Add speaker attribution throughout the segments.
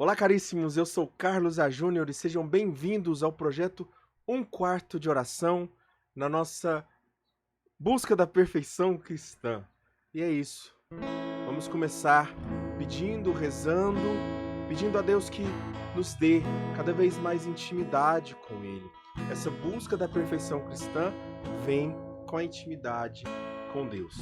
Speaker 1: Olá, caríssimos, eu sou Carlos A. Júnior e sejam bem-vindos ao projeto Um Quarto de Oração na nossa busca da perfeição cristã. E é isso. Vamos começar pedindo, rezando, pedindo a Deus que nos dê cada vez mais intimidade com Ele. Essa busca da perfeição cristã vem com a intimidade com Deus.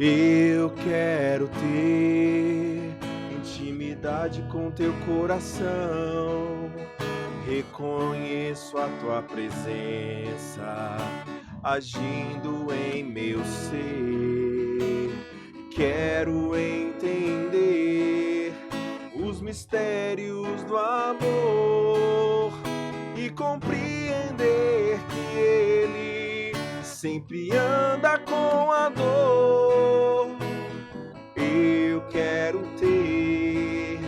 Speaker 1: Eu quero ter intimidade com teu coração. Reconheço a tua presença agindo em meu ser. Quero entender os mistérios do amor e compreender que Ele sempre anda com a dor. Eu quero ter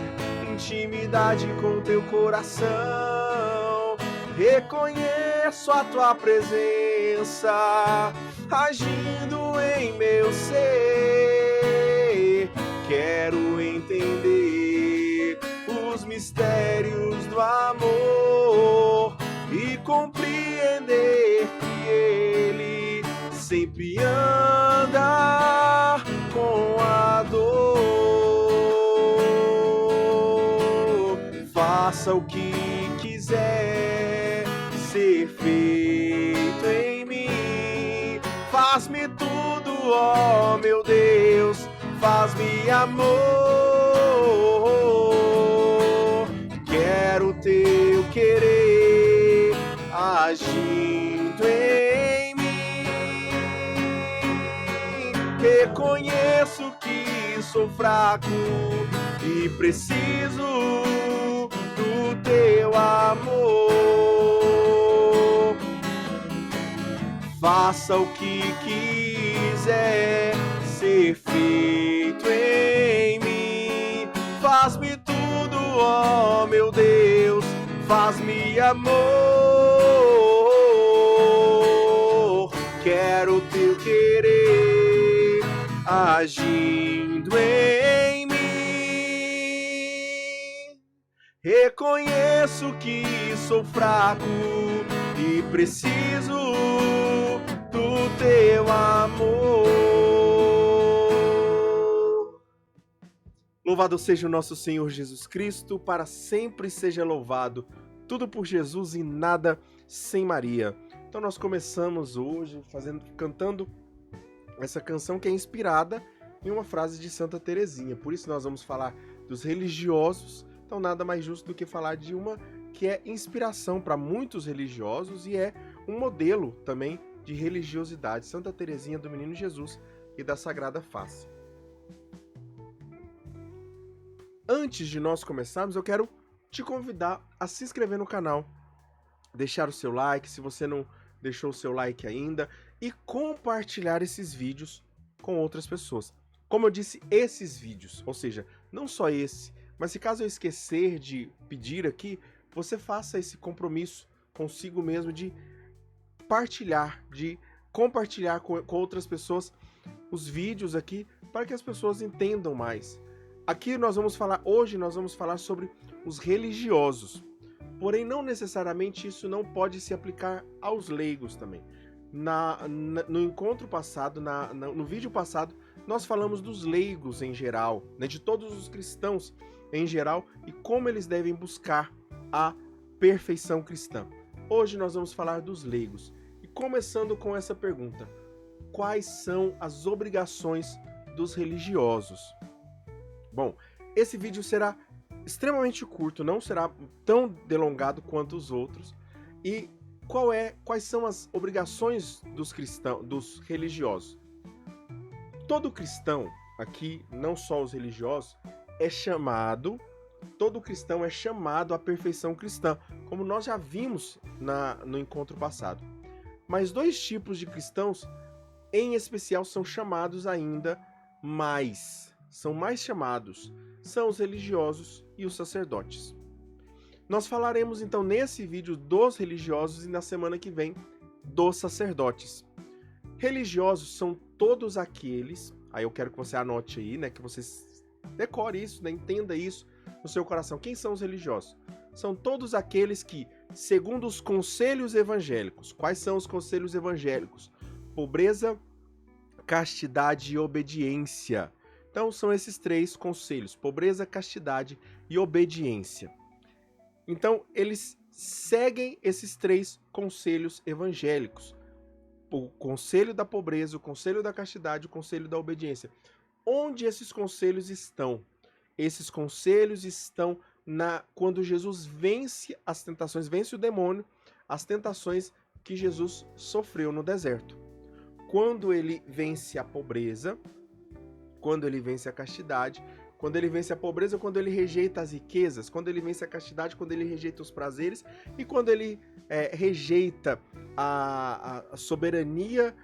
Speaker 1: intimidade com teu coração. Reconheço a tua presença agindo em meu ser. Quero entender os mistérios do amor e compreender que Ele sempre anda com a dor. Faça o que quiser ser feito em mim. Faz-me tudo, ó meu Deus, faz-me amor. Quero teu querer agindo em mim. Reconheço que sou fraco e preciso do teu amor. Faça o que quiser ser feito em mim. Faz-me tudo, ó meu Deus, faz-me amor. Quero teu querer agindo em mim. Reconheço que sou fraco e preciso do teu amor. Louvado seja o nosso Senhor Jesus Cristo, para sempre seja louvado. Tudo por Jesus e nada sem Maria. Então nós começamos hoje cantando essa canção que é inspirada em uma frase de Santa Teresinha. Por isso nós vamos falar dos religiosos. Então nada mais justo do que falar de uma que é inspiração para muitos religiosos e é um modelo também de religiosidade. Santa Teresinha do Menino Jesus e da Sagrada Face. Antes de nós começarmos, eu quero te convidar a se inscrever no canal, deixar o seu like, se você não deixou o seu like ainda, e compartilhar esses vídeos com outras pessoas. Como eu disse, esses vídeos, ou seja, não só esse, mas se caso eu esquecer de pedir aqui, você faça esse compromisso consigo mesmo de partilhar, de compartilhar com outras pessoas os vídeos aqui, para que as pessoas entendam mais. Aqui hoje nós vamos falar sobre os religiosos. Porém, não necessariamente isso não pode se aplicar aos leigos também. No encontro passado, no vídeo passado, nós falamos dos leigos em geral, né, de todos os cristãos em geral e como eles devem buscar a perfeição cristã. Hoje nós vamos falar dos leigos. E começando com essa pergunta: quais são as obrigações dos religiosos? Bom, esse vídeo será extremamente curto, não será tão delongado quanto os outros. E quais são as obrigações dos religiosos? Todo cristão, aqui não só os religiosos, todo cristão é chamado à perfeição cristã, como nós já vimos no encontro passado. Mas dois tipos de cristãos, em especial, são chamados ainda mais. São mais chamados. São os religiosos e os sacerdotes. Nós falaremos então nesse vídeo dos religiosos e na semana que vem dos sacerdotes. Religiosos são todos aqueles, aí eu quero que você anote aí, né, que você Decore isso, né? Entenda isso no seu coração. Quem são os religiosos? São todos aqueles que, segundo os conselhos evangélicos, quais são os conselhos evangélicos? Pobreza, castidade e obediência. Então são esses 3 conselhos: pobreza, castidade e obediência. Então eles seguem esses 3 conselhos evangélicos: o conselho da pobreza, o conselho da castidade, o conselho da obediência. Onde esses conselhos estão? Esses conselhos estão quando Jesus vence as tentações, vence o demônio, as tentações que Jesus sofreu no deserto. Quando ele vence a pobreza, quando ele vence a castidade, quando ele vence a pobreza, quando ele rejeita as riquezas, quando ele vence a castidade, quando ele rejeita os prazeres e quando ele rejeita a soberania,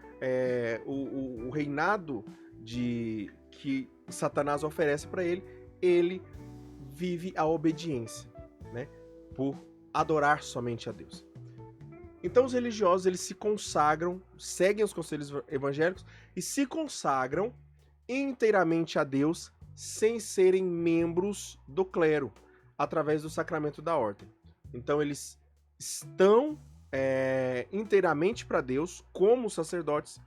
Speaker 1: o reinado que Satanás oferece para ele, ele vive a obediência, né? Por adorar somente a Deus. Então os religiosos, eles se consagram, seguem os conselhos evangélicos e se consagram inteiramente a Deus sem serem membros do clero, através do sacramento da ordem. Então eles estão inteiramente para Deus como sacerdotes,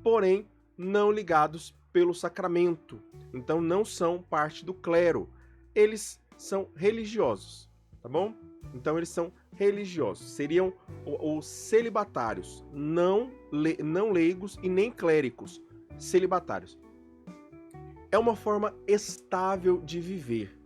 Speaker 1: porém não ligados pelo sacramento. Então não são parte do clero. Eles são religiosos, tá bom? Então eles são religiosos, seriam os celibatários, não leigos e nem clérigos, celibatários. É uma forma estável de viver,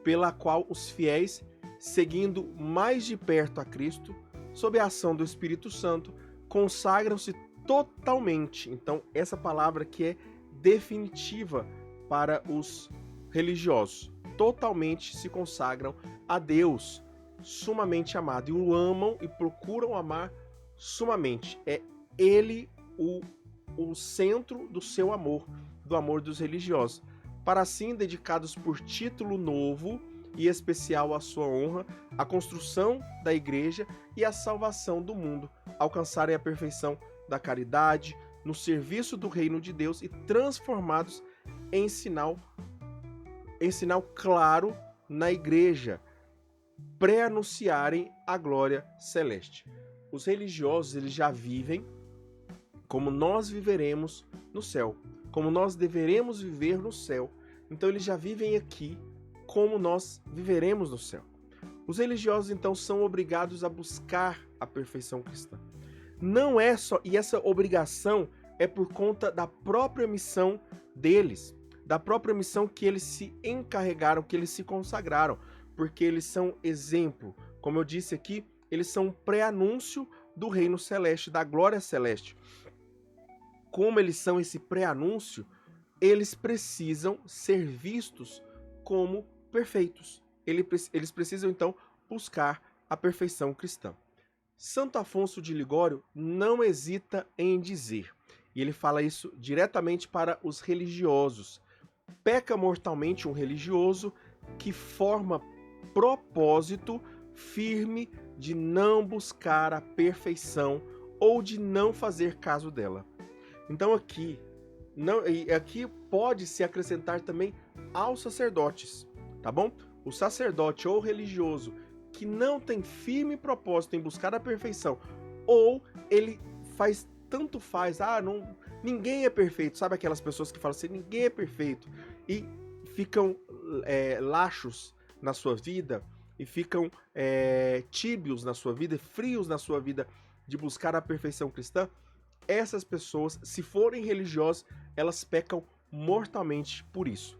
Speaker 1: pela qual os fiéis, seguindo mais de perto a Cristo, sob a ação do Espírito Santo, consagram-se totalmente. Então essa palavra que é definitiva para os religiosos, totalmente se consagram a Deus, sumamente amado, e o amam e procuram amar sumamente. É ele o centro do seu amor, do amor dos religiosos, para assim, dedicados por título novo e especial à sua honra, a construção da igreja e a salvação do mundo, alcançarem a perfeição da caridade, no serviço do reino de Deus e transformados em sinal claro na igreja, pré-anunciarem a glória celeste. Os religiosos, eles já vivem como nós viveremos no céu, como nós deveremos viver no céu. Então eles já vivem aqui como nós viveremos no céu. Os religiosos, então, são obrigados a buscar a perfeição cristã. Não é só, e essa obrigação é por conta da própria missão deles, da própria missão que eles se encarregaram, que eles se consagraram, porque eles são exemplo. Como eu disse aqui, eles são um pré-anúncio do reino celeste, da glória celeste. Como eles são esse pré-anúncio, eles precisam ser vistos como perfeitos. Eles precisam, então, buscar a perfeição cristã. Santo Afonso de Ligório não hesita em dizer, e ele fala isso diretamente para os religiosos: peca mortalmente um religioso que forma propósito firme de não buscar a perfeição ou de não fazer caso dela. Então aqui pode se acrescentar também aos sacerdotes, tá bom? O sacerdote ou religioso que não tem firme propósito em buscar a perfeição, ou ele tanto faz, ninguém é perfeito, sabe aquelas pessoas que falam assim, ninguém é perfeito, e ficam laxos na sua vida, e ficam tíbios na sua vida, frios na sua vida de buscar a perfeição cristã. Essas pessoas, se forem religiosas, elas pecam mortalmente por isso.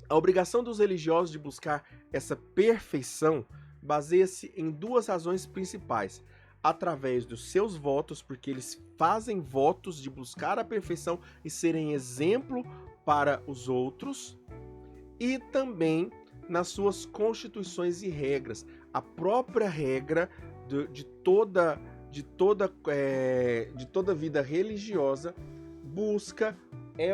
Speaker 1: A obrigação dos religiosos de buscar essa perfeição baseia-se em 2 razões principais: através dos seus votos, porque eles fazem votos de buscar a perfeição e serem exemplo para os outros, e também nas suas constituições e regras. A própria regra de toda vida religiosa busca é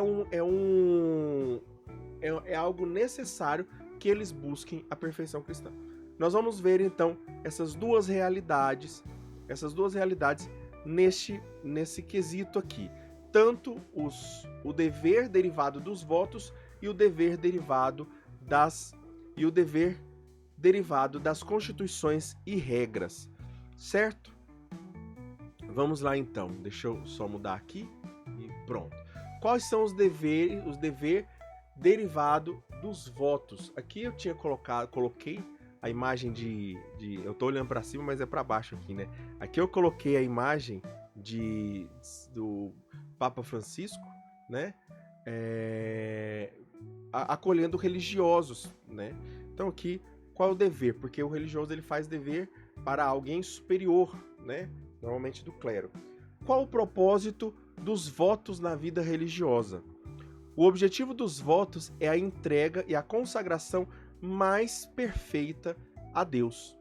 Speaker 1: algo necessário que eles busquem a perfeição cristã. Nós vamos ver então essas duas realidades nesse quesito aqui, tanto o dever derivado dos votos e o dever derivado das constituições e regras, certo? Vamos lá então, deixa eu só mudar aqui e pronto. Quais são os dever derivado dos votos? Aqui eu coloquei a imagem eu tô olhando para cima, mas é para baixo aqui, né? Aqui eu coloquei a imagem do Papa Francisco, né? Acolhendo religiosos, né? Então aqui, qual é o dever? Porque o religioso ele faz dever para alguém superior, né? Normalmente do clero. Qual o propósito dos votos na vida religiosa? O objetivo dos votos é a entrega e a consagração mais perfeita a Deus.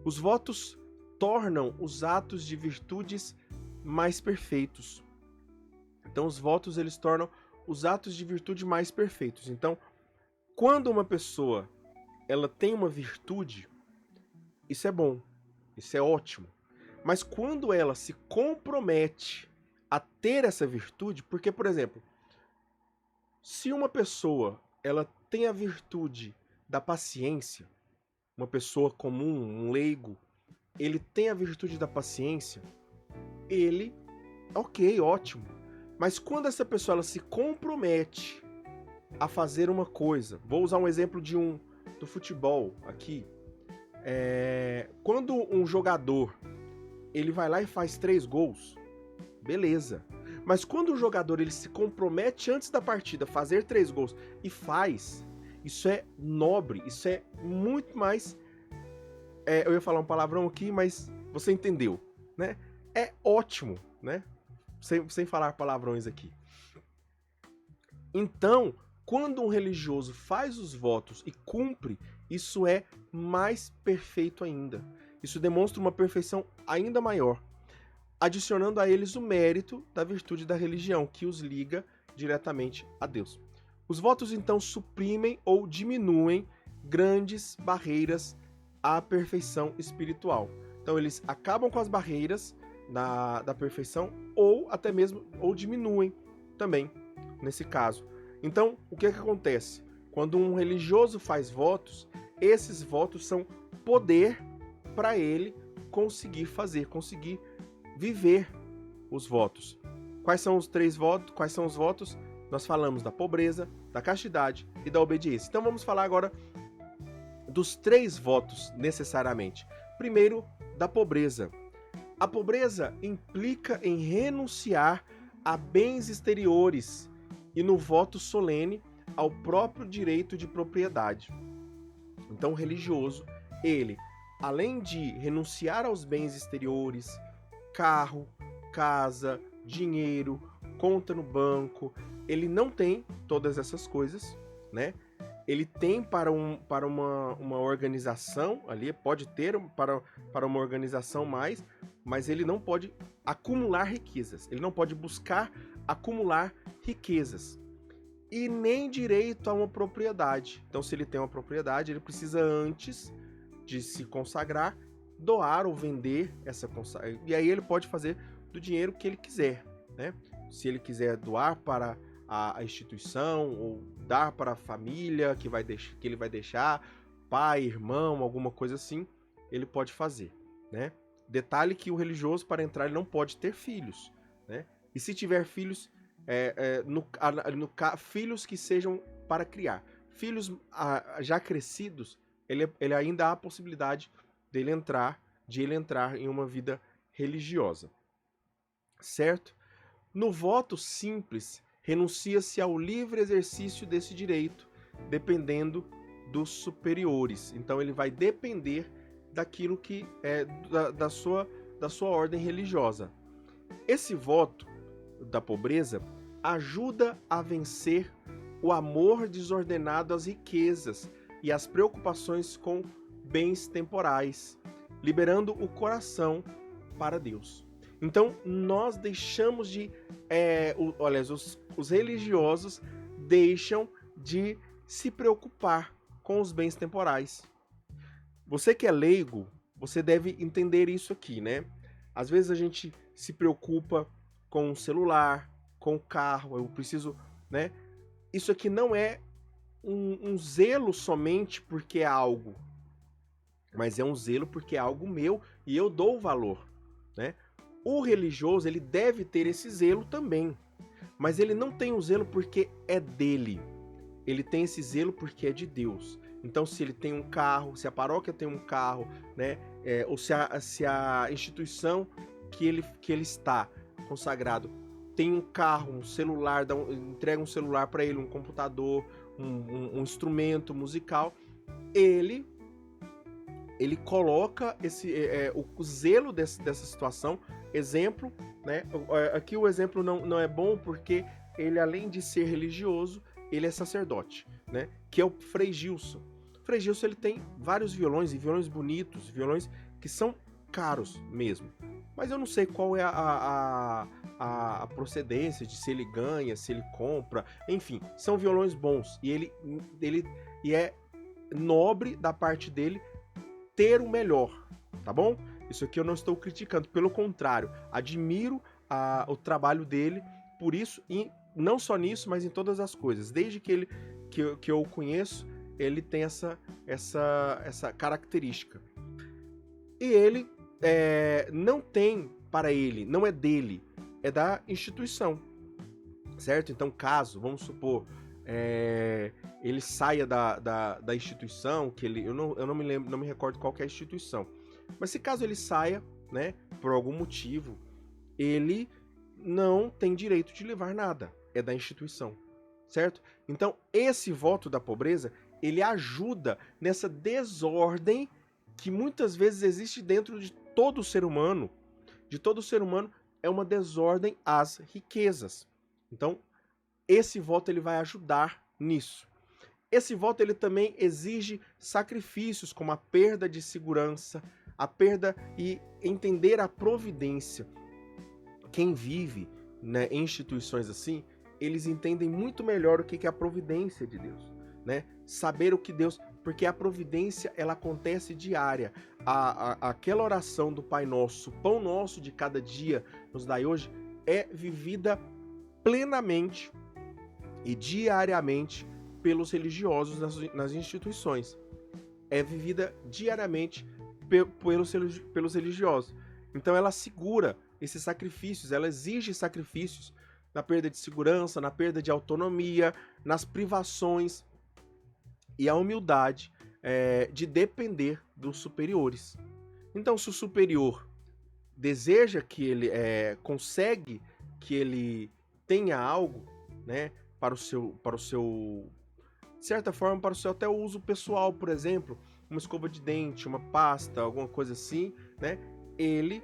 Speaker 1: Os votos tornam os atos de virtudes mais perfeitos. Então, os votos eles tornam os atos de virtude mais perfeitos. Então, quando uma pessoa ela tem uma virtude, isso é bom, isso é ótimo. Mas quando ela se compromete a ter essa virtude, porque, por exemplo, se uma pessoa ela tem a virtude da paciência, uma pessoa comum, um leigo, ele tem a virtude da paciência, ele, ok, ótimo. Mas quando essa pessoa ela se compromete a fazer uma coisa, vou usar um exemplo do futebol aqui, quando um jogador ele vai lá e faz 3 gols, beleza. Mas quando o jogador ele se compromete antes da partida a fazer 3 gols e faz, isso é nobre, isso é muito mais... eu ia falar um palavrão aqui, mas você entendeu, né? É ótimo, né? Sem falar palavrões aqui. Então, quando um religioso faz os votos e cumpre, isso é mais perfeito ainda. Isso demonstra uma perfeição ainda maior, adicionando a eles o mérito da virtude da religião, que os liga diretamente a Deus. Os votos, então, suprimem ou diminuem grandes barreiras à perfeição espiritual. Então, eles acabam com as barreiras da perfeição ou até mesmo diminuem também, nesse caso. Então, o que acontece? Quando um religioso faz votos, esses votos são poder para ele conseguir viver os votos. Quais são os 3 votos? Quais são os votos? Nós falamos da pobreza, da castidade e da obediência. Então vamos falar agora dos 3 votos necessariamente. Primeiro, da pobreza. A pobreza implica em renunciar a bens exteriores e no voto solene ao próprio direito de propriedade. Então o religioso, ele, além de renunciar aos bens exteriores, carro, casa, dinheiro, conta no banco, ele não tem todas essas coisas, né? Ele tem para uma organização ali, pode ter para uma organização mas ele não pode acumular riquezas, ele não pode buscar acumular riquezas e nem direito a uma propriedade. Então, se ele tem uma propriedade, ele precisa, antes de se consagrar, doar ou vender essa consagração. E aí ele pode fazer do dinheiro que ele quiser, né? Se ele quiser doar para a instituição ou dar para a família que ele vai deixar, pai, irmão, alguma coisa assim, ele pode fazer, né? Detalhe que o religioso, para entrar, ele não pode ter filhos, né? E se tiver filhos, filhos que sejam para criar. Filhos já crescidos, ele ainda há a possibilidade de ele entrar em uma vida religiosa, certo? No voto simples, renuncia-se ao livre exercício desse direito, dependendo dos superiores. Então ele vai depender daquilo que é da sua ordem religiosa. Esse voto da pobreza ajuda a vencer o amor desordenado às riquezas e às preocupações com bens temporais, liberando o coração para Deus. Então, nós deixamos de... os religiosos deixam de se preocupar com os bens temporais. Você que é leigo, você deve entender isso aqui, né? Às vezes a gente se preocupa com o celular, com o carro, eu preciso, né? isso aqui não é um zelo somente porque é algo, mas é um zelo porque é algo meu e eu dou valor, né? O religioso, ele deve ter esse zelo também, mas ele não tem o zelo porque é dele. Ele tem esse zelo porque é de Deus. Então, se ele tem um carro, se a paróquia tem um carro, né, ou se a instituição que ele está consagrado tem um carro, um celular, entrega um celular para ele, um computador, um instrumento musical, ele coloca o zelo dessa situação. Exemplo, né? Aqui o exemplo não é bom porque ele, além de ser religioso, ele é sacerdote, né? Que é o Frei Gilson. O Frei Gilson, ele tem vários violões, e violões bonitos, violões que são caros mesmo. Mas eu não sei qual é a procedência de se ele ganha, se ele compra, enfim, são violões bons. E e é nobre da parte dele ter o melhor, tá bom? Isso aqui eu não estou criticando, pelo contrário, admiro o trabalho dele por isso, e não só nisso, mas em todas as coisas. Desde que eu o conheço, ele tem essa característica. E ele não tem para ele, não é dele, é da instituição, certo? Então, caso, vamos supor, ele saia da instituição, que eu não me lembro, não me recordo qual que é a instituição, mas se caso ele saia, né, por algum motivo, ele não tem direito de levar nada, é da instituição, certo? Então, esse voto da pobreza, ele ajuda nessa desordem que muitas vezes existe dentro de todo ser humano. De todo ser humano é uma desordem às riquezas. Então, esse voto ele vai ajudar nisso. Esse voto ele também exige sacrifícios, como a perda de segurança, a perda e entender a providência. Quem vive, né, em instituições assim, eles entendem muito melhor o que é a providência de Deus, né? Saber o que Deus... Porque a providência, ela acontece diária. Aquela oração do Pai Nosso, Pão Nosso de cada dia nos dai hoje, é vivida plenamente e diariamente pelos religiosos nas instituições. É vivida diariamente pelos religiosos. Então ela segura esses sacrifícios, ela exige sacrifícios na perda de segurança, na perda de autonomia, nas privações e a humildade de depender dos superiores. Então, se o superior deseja que ele consegue que ele tenha algo, né, para o seu de certa forma, para o seu até uso pessoal, por exemplo, uma escova de dente, uma pasta, alguma coisa assim, né, ele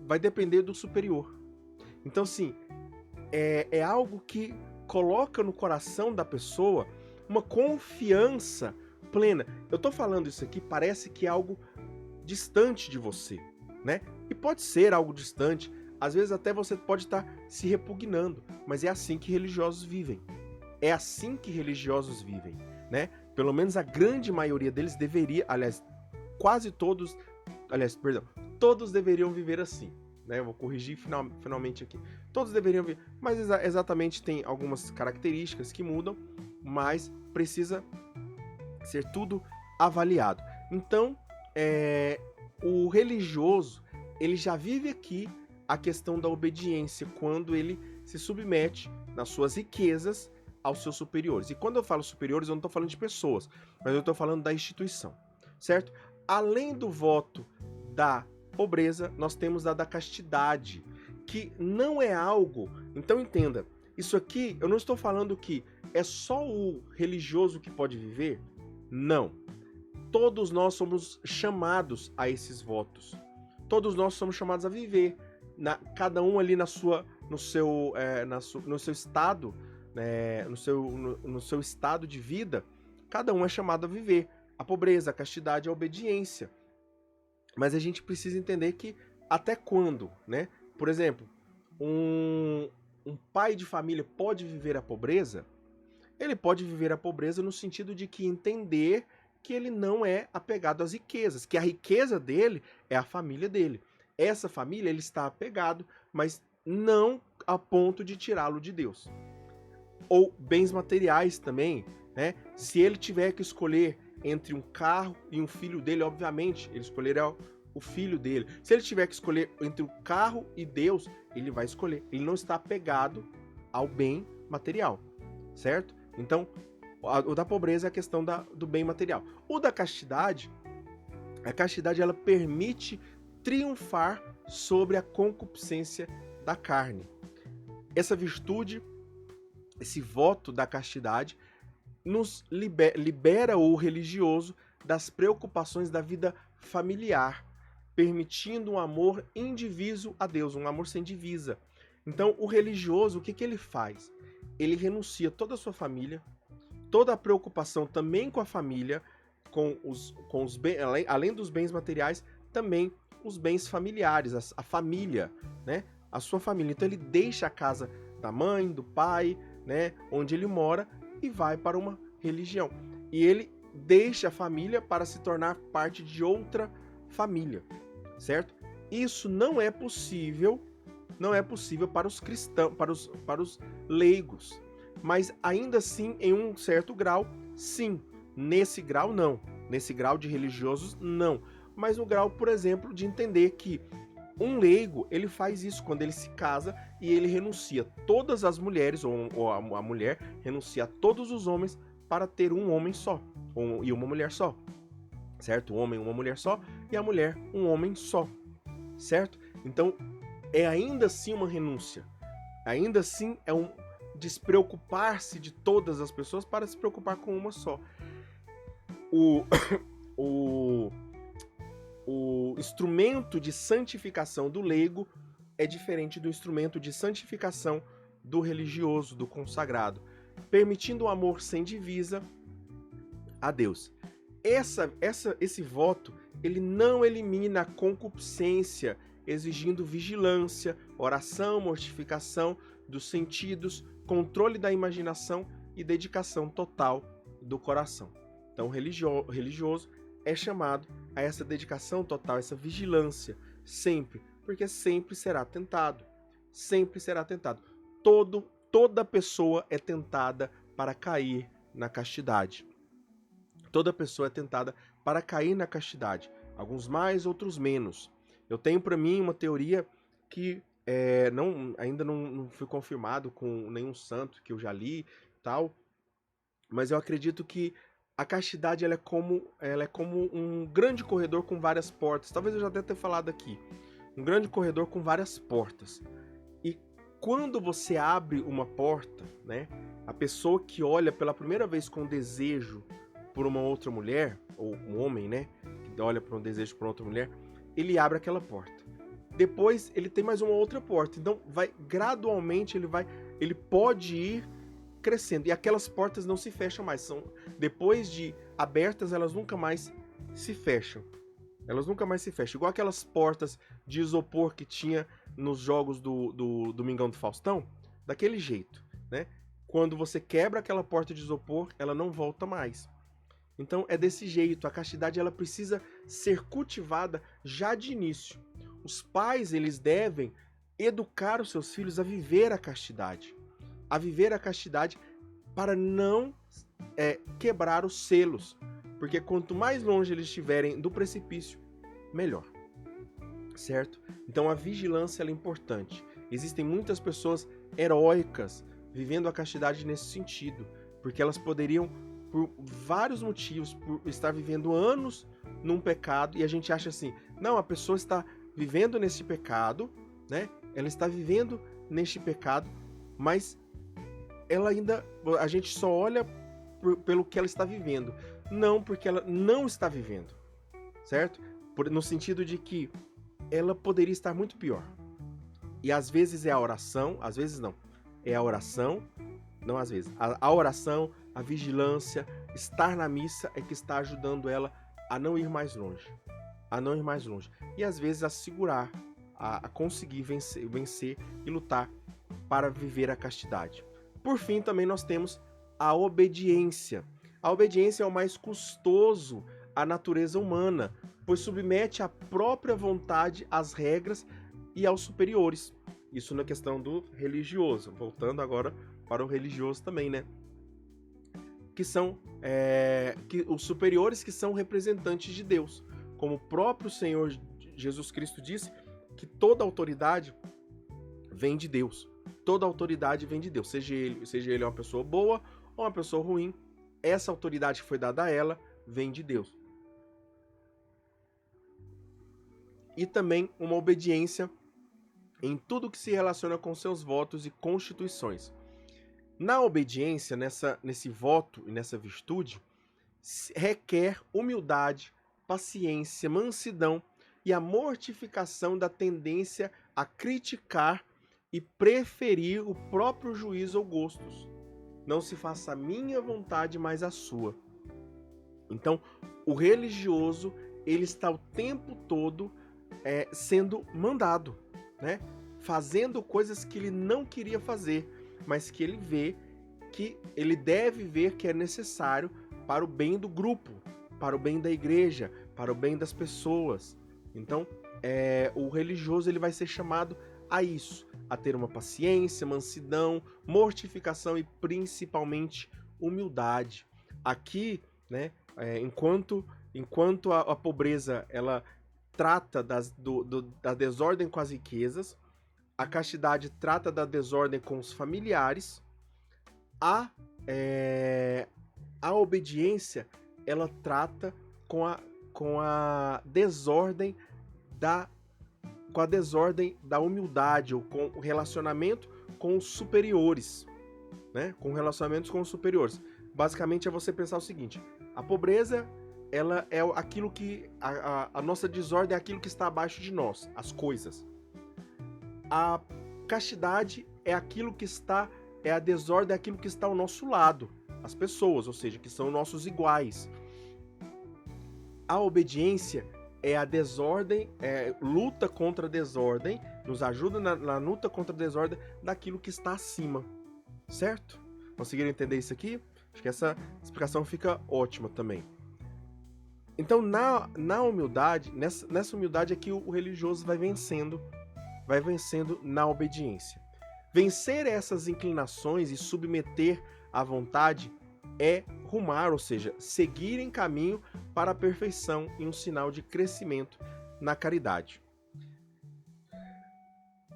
Speaker 1: vai depender do superior. Então, assim, é algo que coloca no coração da pessoa uma confiança plena. Eu tô falando isso aqui, parece que é algo distante de você, né? E pode ser algo distante, às vezes até você pode estar se repugnando, mas é assim que religiosos vivem. É assim que religiosos vivem, né? Pelo menos a grande maioria deles deveria, aliás, quase todos, perdão, todos deveriam viver assim, né? Eu vou corrigir finalmente aqui. Todos deveriam viver, mas exatamente tem algumas características que mudam, mas precisa ser tudo avaliado. Então, o religioso, ele já vive aqui a questão da obediência, quando ele se submete nas suas riquezas aos seus superiores. E quando eu falo superiores, eu não estou falando de pessoas, mas eu estou falando da instituição, certo? Além do voto da pobreza, nós temos a da castidade, que não é algo... Então entenda, isso aqui, eu não estou falando que é só o religioso que pode viver. Não. Todos nós somos chamados a esses votos. Todos nós somos chamados a viver. Cada um ali no seu estado, né, no seu estado de vida, cada um é chamado a viver. A pobreza, a castidade, a obediência. Mas a gente precisa entender que até quando, né? Por exemplo, um pai de família pode viver a pobreza? Ele pode viver a pobreza no sentido de que entender que ele não é apegado às riquezas, que a riqueza dele é a família dele. Essa família ele está apegado, mas não a ponto de tirá-lo de Deus. Ou bens materiais também, né? Se ele tiver que escolher entre um carro e um filho dele, obviamente, ele escolherá o filho dele. Se ele tiver que escolher entre o carro e Deus, ele vai escolher. Ele não está apegado ao bem material, certo? Então, o da pobreza é a questão do bem material. O da castidade, a castidade ela permite triunfar sobre a concupiscência da carne. Essa virtude, esse voto da castidade, nos libera o religioso das preocupações da vida familiar, permitindo um amor indiviso a Deus, um amor sem divisa. Então, o religioso, o que ele faz? Ele renuncia toda a sua família, toda a preocupação também com a família, com os bens, além dos bens materiais, também os bens familiares, a família, né? A sua família. Então, ele deixa a casa da mãe, do pai, né? Onde ele mora, e vai para uma religião. E ele deixa a família para se tornar parte de outra família, certo? Isso não é possível para os cristãos, para os leigos. Mas ainda assim, em um certo grau, sim. Nesse grau, não. Nesse grau de religiosos, não. Mas no grau, por exemplo, de entender que um leigo, ele faz isso quando ele se casa e ele renuncia todas as mulheres, ou a mulher renuncia a todos os homens para ter um homem só, e uma mulher só, certo? O homem, uma mulher só, e a mulher, um homem só, certo? Então, é ainda assim uma renúncia, ainda assim é um despreocupar-se de todas as pessoas para se preocupar com uma só. O instrumento de santificação do leigo é diferente do instrumento de santificação do religioso, do consagrado, permitindo um amor sem divisa a Deus. Esse voto, ele não elimina a concupiscência, exigindo vigilância, oração, mortificação dos sentidos, controle da imaginação e dedicação total do coração. Então, o religioso é chamado a essa dedicação total, essa vigilância, sempre, porque sempre será tentado. Sempre será tentado. Toda pessoa é tentada para cair na castidade. Toda pessoa é tentada para cair na castidade. Alguns mais, outros menos. Eu tenho para mim uma teoria que ainda não fui confirmado com nenhum santo que eu já li, tal, mas eu acredito que a castidade ela é como um grande corredor com várias portas. Talvez eu já deve ter falado aqui. Um grande corredor com várias portas. E quando você abre uma porta, né, a pessoa que olha pela primeira vez com desejo por uma outra mulher, ou um homem, né, que olha por um desejo por outra mulher, ele abre aquela porta. Depois ele tem mais uma outra porta. Então gradualmente ele pode ir crescendo, e aquelas portas não se fecham mais, depois de abertas, elas nunca mais se fecham. Igual aquelas portas de isopor que tinha nos jogos do Domingão do Faustão, daquele jeito, né? Quando você quebra aquela porta de isopor, ela não volta mais. Então é desse jeito, a castidade ela precisa ser cultivada já de início. Os pais, eles devem educar os seus filhos a viver a castidade. Para não quebrar os selos, porque quanto mais longe eles estiverem do precipício, melhor, certo? Então a vigilância ela é importante. Existem muitas pessoas heróicas vivendo a castidade nesse sentido, porque elas poderiam, por vários motivos, por estar vivendo anos num pecado, e a gente acha assim, não, a pessoa está vivendo nesse pecado, né? Ela está vivendo neste pecado, mas a gente só olha pelo que ela está vivendo, não porque ela não está vivendo, certo? No sentido de que ela poderia estar muito pior. E às vezes é a oração, às vezes não. É a oração, não às vezes. A oração, a vigilância, estar na missa é que está ajudando ela a não ir mais longe. E às vezes a segurar, a conseguir vencer e lutar para viver a castidade. Por fim, também nós temos a obediência. A obediência é o mais custoso à natureza humana, pois submete a própria vontade às regras e aos superiores. Isso na questão do religioso. Voltando agora para o religioso também, né? Que são os superiores, que são representantes de Deus. Como o próprio Senhor Jesus Cristo disse, que toda autoridade vem de Deus. Toda autoridade vem de Deus. Seja ele uma pessoa boa ou uma pessoa ruim, essa autoridade que foi dada a ela vem de Deus. E também uma obediência em tudo que se relaciona com seus votos e constituições. Na obediência, nesse voto e nessa virtude, requer humildade, paciência, mansidão e a mortificação da tendência a criticar e preferir o próprio juízo ou gostos. Não se faça a minha vontade, mas a sua. Então, o religioso, ele está o tempo todo sendo mandado, né? Fazendo coisas que ele não queria fazer, mas que ele vê que ele deve ver que é necessário para o bem do grupo, para o bem da igreja, para o bem das pessoas. Então, o religioso ele vai ser chamado a isso, a ter uma paciência, mansidão, mortificação e principalmente humildade. Aqui, né, enquanto a pobreza ela trata da desordem com as riquezas, a castidade trata da desordem com os familiares, a obediência ela trata com a desordem da humildade, ou com o relacionamento com os superiores, né? Com relacionamentos com os superiores. Basicamente é você pensar o seguinte: a pobreza ela é aquilo que a nossa desordem é aquilo que está abaixo de nós, as coisas. A castidade é aquilo que está, a desordem é aquilo que está ao nosso lado, as pessoas, ou seja, que são nossos iguais. A obediência é a desordem, luta contra a desordem, nos ajuda na luta contra a desordem daquilo que está acima, certo? Conseguiram entender isso aqui? Acho que essa explicação fica ótima também. Então, na humildade, nessa humildade é que o religioso vai vencendo na obediência. Vencer essas inclinações e submeter à vontade é rumar, ou seja, seguir em caminho para a perfeição e um sinal de crescimento na caridade.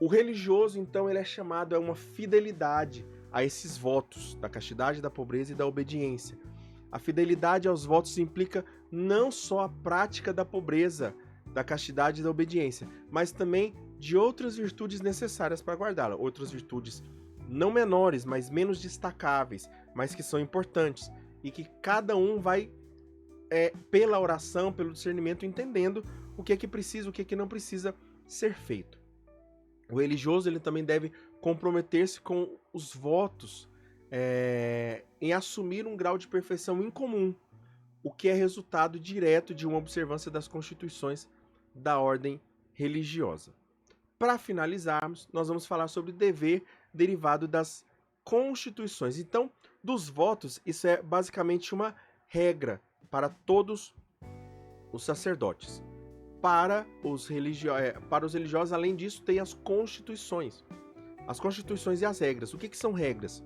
Speaker 1: O religioso, então, ele é chamado a uma fidelidade a esses votos da castidade, da pobreza e da obediência. A fidelidade aos votos implica não só a prática da pobreza, da castidade e da obediência, mas também de outras virtudes necessárias para guardá-la, outras virtudes não menores, mas menos destacáveis, mas que são importantes, e que cada um vai, pela oração, pelo discernimento, entendendo o que é que precisa, o que é que não precisa ser feito. O religioso ele também deve comprometer-se com os votos em assumir um grau de perfeição incomum, o que é resultado direto de uma observância das constituições da ordem religiosa. Para finalizarmos, nós vamos falar sobre dever derivado das constituições. Então, dos votos, isso é basicamente uma regra para todos os sacerdotes. Para os religiosos, além disso, tem as constituições. As constituições e as regras. O que são regras?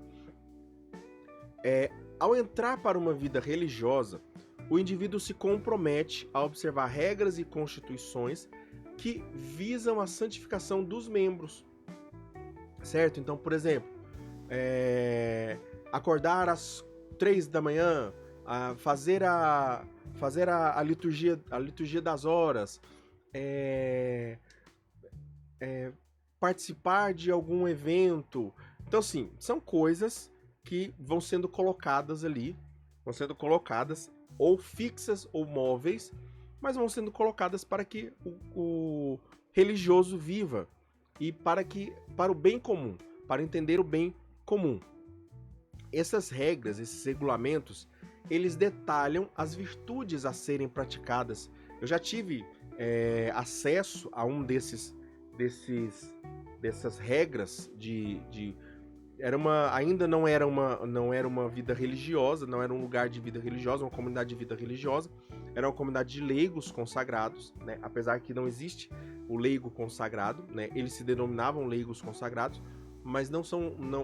Speaker 1: Ao entrar para uma vida religiosa, o indivíduo se compromete a observar regras e constituições que visam a santificação dos membros, certo? Então, por exemplo, acordar às 3 da manhã, fazer a liturgia das horas, participar de algum evento. Então, assim, são coisas que vão sendo colocadas ali, ou fixas ou móveis, mas vão sendo colocadas para que o religioso viva e para o bem comum, para entender o bem comum. Essas regras, esses regulamentos, eles detalham as virtudes a serem praticadas. Eu já tive acesso a um dessas regras ainda não era uma vida religiosa, não era um lugar de vida religiosa, uma comunidade de vida religiosa, era uma comunidade de leigos consagrados, né? Apesar que não existe o leigo consagrado, né? Eles se denominavam leigos consagrados, mas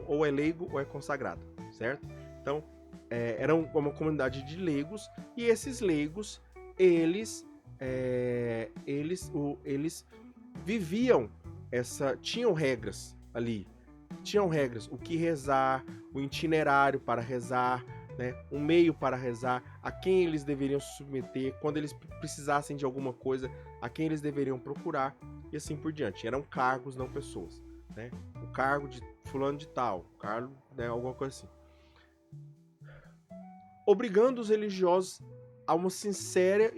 Speaker 1: ou é leigo ou é consagrado, certo? Então, era uma comunidade de leigos, e esses leigos, eles viviam tinham regras ali, tinham regras, o que rezar, o itinerário para rezar, né, um meio para rezar, a quem eles deveriam se submeter, quando eles precisassem de alguma coisa, a quem eles deveriam procurar, e assim por diante. Eram cargos, não pessoas, né? O cargo de fulano de tal, cargo, né, alguma coisa assim. Obrigando os religiosos a uma sincera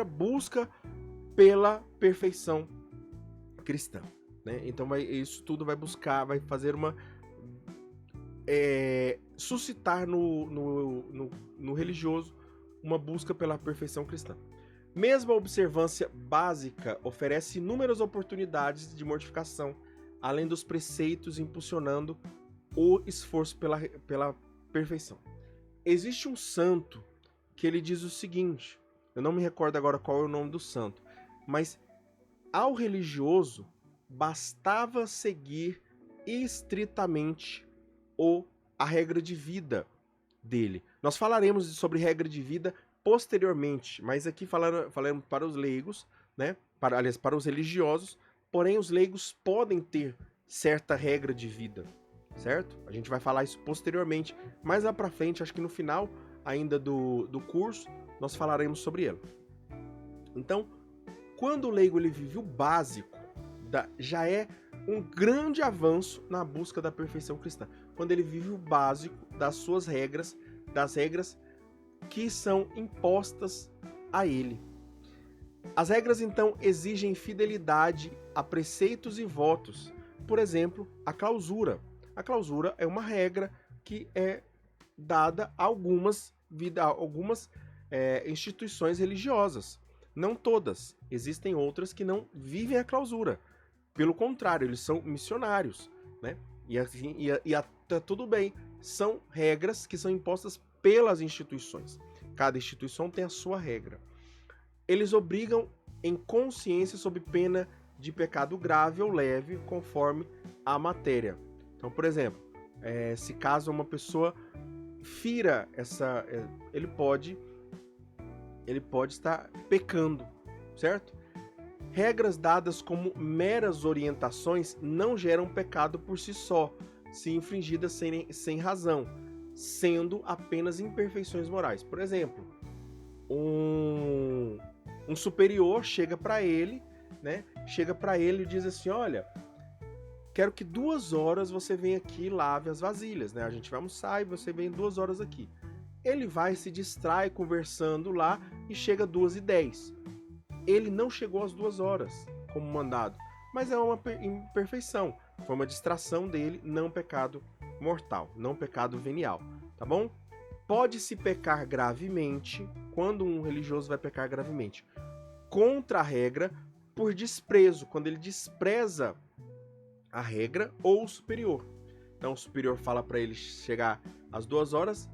Speaker 1: busca pela perfeição cristã, né? Então isso tudo vai fazer suscitar no religioso uma busca pela perfeição cristã. Mesmo a observância básica oferece inúmeras oportunidades de mortificação, além dos preceitos impulsionando o esforço pela perfeição. Existe um santo que ele diz o seguinte, eu não me recordo agora qual é o nome do santo, mas ao religioso bastava seguir estritamente a regra de vida dele. Nós falaremos sobre regra de vida posteriormente, mas aqui falamos para os leigos, né? Para os religiosos, porém os leigos podem ter certa regra de vida, certo? A gente vai falar isso posteriormente, mais lá para frente, acho que no final ainda do curso, nós falaremos sobre ela. Então, quando o leigo ele vive o básico, já é um grande avanço na busca da perfeição cristã. Quando ele vive o básico das suas regras, das regras que são impostas a ele. As regras, então, exigem fidelidade a preceitos e votos. Por exemplo, a clausura. A clausura é uma regra que é dada a algumas instituições religiosas. Não todas. Existem outras que não vivem a clausura. Pelo contrário, eles são missionários, né? E até tudo bem. São regras que são impostas pelas instituições. Cada instituição tem a sua regra. Eles obrigam em consciência sob pena de pecado grave ou leve, conforme a matéria. Então, por exemplo, se caso uma pessoa fira ele pode estar pecando, certo? Regras dadas como meras orientações não geram pecado por si só, se infringidas sem razão, sendo apenas imperfeições morais. Por exemplo, um superior chega para ele, né? Chega para ele e diz assim: olha, quero que 2 horas você venha aqui e lave as vasilhas, né? A gente vai almoçar e você vem 2 horas aqui. Ele vai, se distrai conversando lá e chega 2h10. Ele não chegou às 2 horas, como mandado, mas é uma imperfeição. Foi uma distração dele, não pecado mortal, não pecado venial, tá bom? Pode-se pecar gravemente, quando um religioso vai pecar gravemente, contra a regra por desprezo, quando ele despreza a regra ou o superior. Então o superior fala para ele chegar às 2 horas,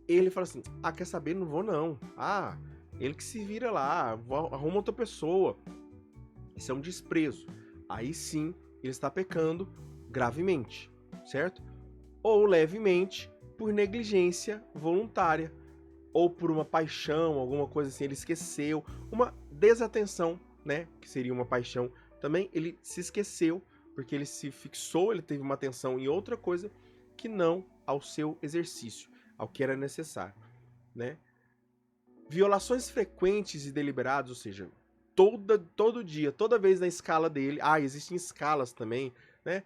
Speaker 1: ele fala assim: ah, quer saber? Não vou não. Ah, ele que se vira lá, arruma outra pessoa. Isso é um desprezo. Aí sim, ele está pecando gravemente, certo? Ou levemente, por negligência voluntária, ou por uma paixão, alguma coisa assim, ele esqueceu, uma desatenção, né, que seria uma paixão também, ele se esqueceu, porque ele se fixou, ele teve uma atenção em outra coisa que não ao seu exercício, ao que era necessário, né? Violações frequentes e deliberadas, ou seja, todo dia, toda vez na escala dele, existem escalas também, né?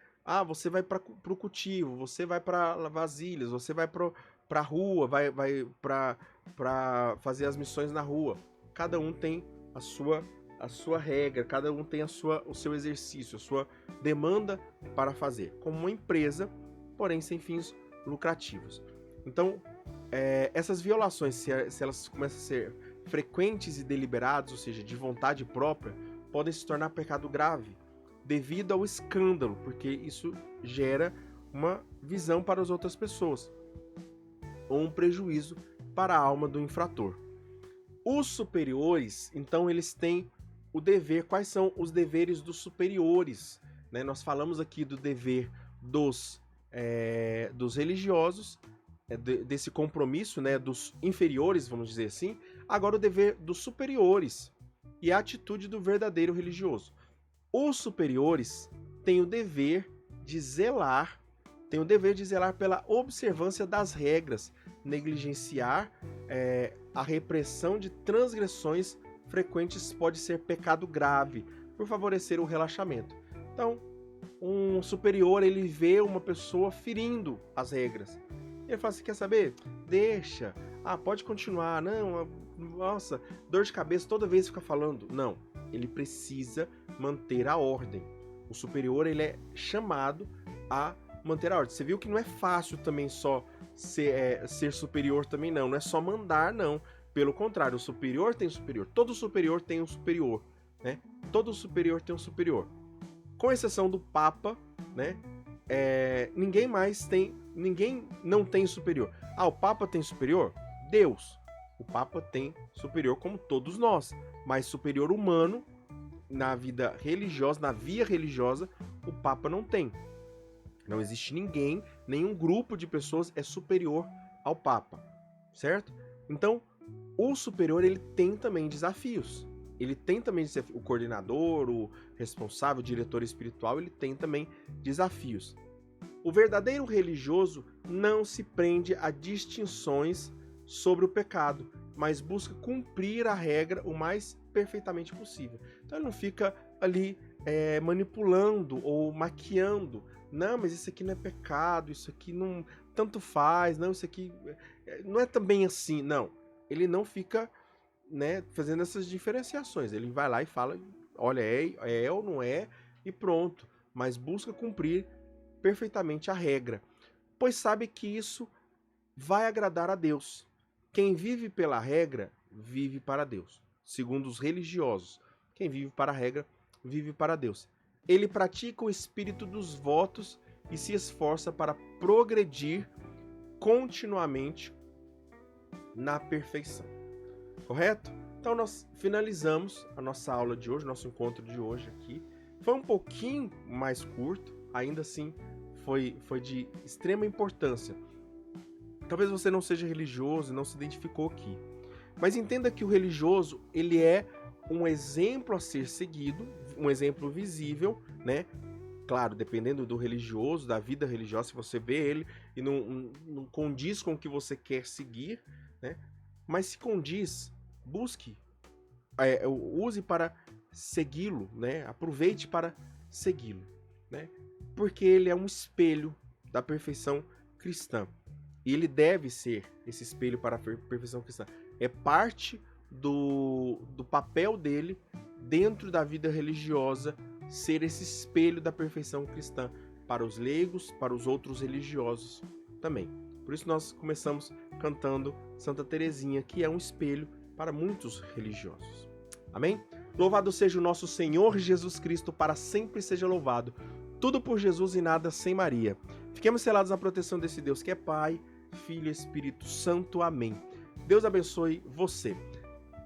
Speaker 1: Você vai para o cultivo, você vai para vasilhas, você vai para a rua, vai para fazer as missões na rua. Cada um tem a sua regra, cada um tem o seu exercício, a sua demanda para fazer, como uma empresa, porém sem fins lucrativos. Então, essas violações, se elas começam a ser frequentes e deliberadas, ou seja, de vontade própria, podem se tornar pecado grave, devido ao escândalo, porque isso gera uma visão para as outras pessoas, ou um prejuízo para a alma do infrator. Os superiores, então, eles têm o dever. Quais são os deveres dos superiores? Né? Nós falamos aqui do dever dos religiosos, desse compromisso, né, dos inferiores, vamos dizer assim. Agora o dever dos superiores e a atitude do verdadeiro religioso. Os superiores têm o dever de zelar, pela observância das regras, negligenciar a repressão de transgressões frequentes pode ser pecado grave, por favorecer o relaxamento. Então, um superior, ele vê uma pessoa ferindo as regras. Ele fala assim, quer saber? Deixa. Pode continuar. Não, nossa, dor de cabeça toda vez fica falando. Não, ele precisa manter a ordem. O superior, ele é chamado a manter a ordem. Você viu que não é fácil também só ser superior também, não. Não é só mandar, não. Pelo contrário, o superior tem superior. Todo superior tem um superior, né? Todo superior tem um superior. Com exceção do Papa, né? Ninguém não tem superior. O Papa tem superior? Deus. O Papa tem superior como todos nós. Mas superior humano, na vida religiosa, na via religiosa, o Papa não tem. Não existe ninguém, nenhum grupo de pessoas é superior ao Papa, certo? Então, o superior, ele tem também desafios. Ele tem também o coordenador, o responsável, o diretor espiritual, ele tem também desafios. O verdadeiro religioso não se prende a distinções sobre o pecado, mas busca cumprir a regra o mais perfeitamente possível. Então ele não fica ali manipulando ou maquiando. Não, mas isso aqui não é pecado, isso aqui não tanto faz, não, isso aqui não é também assim, não. Ele não fica, né, fazendo essas diferenciações. Ele vai lá e fala, olha, é ou não é, e pronto. Mas busca cumprir perfeitamente a regra, pois sabe que isso vai agradar a Deus. Quem vive pela regra, vive para Deus. Segundo os religiosos, quem vive para a regra, vive para Deus. Ele pratica o espírito dos votos e se esforça para progredir continuamente na perfeição. Correto? Então nós finalizamos a nossa aula de hoje, nosso encontro de hoje aqui. Foi um pouquinho mais curto, ainda assim foi de extrema importância. Talvez você não seja religioso e não se identificou aqui. Mas entenda que o religioso, ele é um exemplo a ser seguido, um exemplo visível, né? Claro, dependendo do religioso, da vida religiosa, se você vê ele e não condiz com o que você quer seguir, né? Mas se condiz, busque, use para segui-lo, né? Aproveite para segui-lo, né? Porque ele é um espelho da perfeição cristã. E ele deve ser esse espelho para a perfeição cristã. É parte do papel dele dentro da vida religiosa ser esse espelho da perfeição cristã para os leigos, para os outros religiosos também. Por isso nós começamos cantando Santa Teresinha, que é um espelho para muitos religiosos. Amém? Louvado seja o nosso Senhor Jesus Cristo, para sempre seja louvado. Tudo por Jesus e nada sem Maria. Fiquemos selados na proteção desse Deus que é Pai, Filho e Espírito Santo. Amém. Deus abençoe você.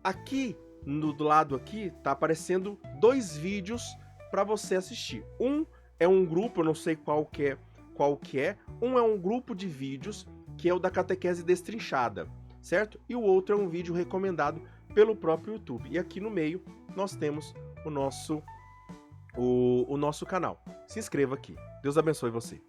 Speaker 1: Aqui, do lado aqui, tá aparecendo 2 vídeos para você assistir. Um é um grupo, eu não sei qual que é. Um é um grupo de vídeos, que é o da Catequese Destrinchada, certo? E o outro é um vídeo recomendado pelo próprio YouTube. E aqui no meio nós temos o nosso canal. Se inscreva aqui. Deus abençoe você.